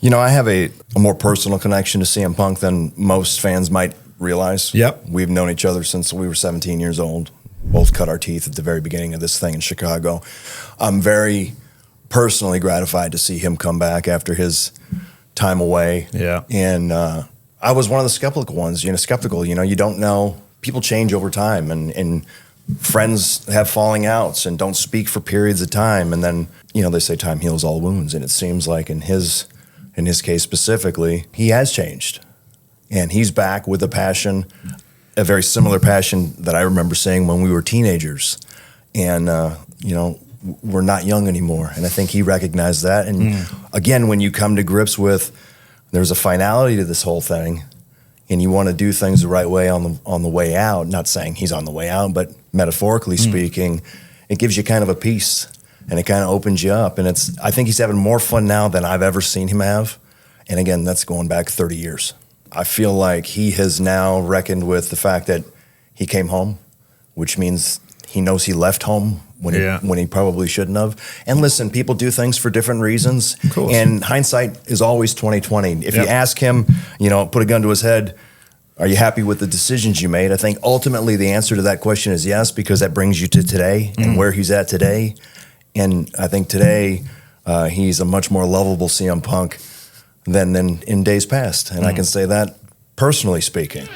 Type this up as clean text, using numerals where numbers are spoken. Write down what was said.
I have a more personal connection to CM Punk than most fans might realize. Yep. We've known each other since we were 17 years old. Both cut our teeth at the very beginning of this thing in Chicago. I'm very personally gratified to see him come back after his time away. Yeah. And I was one of the skeptical ones, skeptical. You don't know. People change over time, and friends have falling outs and don't speak for periods of time. And then, they say time heals all wounds. And it seems like in his case specifically, he has changed. And he's back with a passion, a very similar passion that I remember seeing when we were teenagers. And, we're not young anymore. And I think he recognized that. And again, when you come to grips with there's a finality to this whole thing, and you want to do things the right way on the way out, not saying he's on the way out, but metaphorically speaking, it gives you kind of a peace, and it kind of opens you up. And I think he's having more fun now than I've ever seen him have. And again, that's going back 30 years. I feel like he has now reckoned with the fact that he came home, which means he knows he left home when he probably shouldn't have. And listen, people do things for different reasons. And hindsight is always 20/20. If you ask him, put a gun to his head, are you happy with the decisions you made? I think ultimately the answer to that question is yes, because that brings you to today and where he's at today. And I think today he's a much more lovable CM Punk than in days past. And I can say that personally speaking.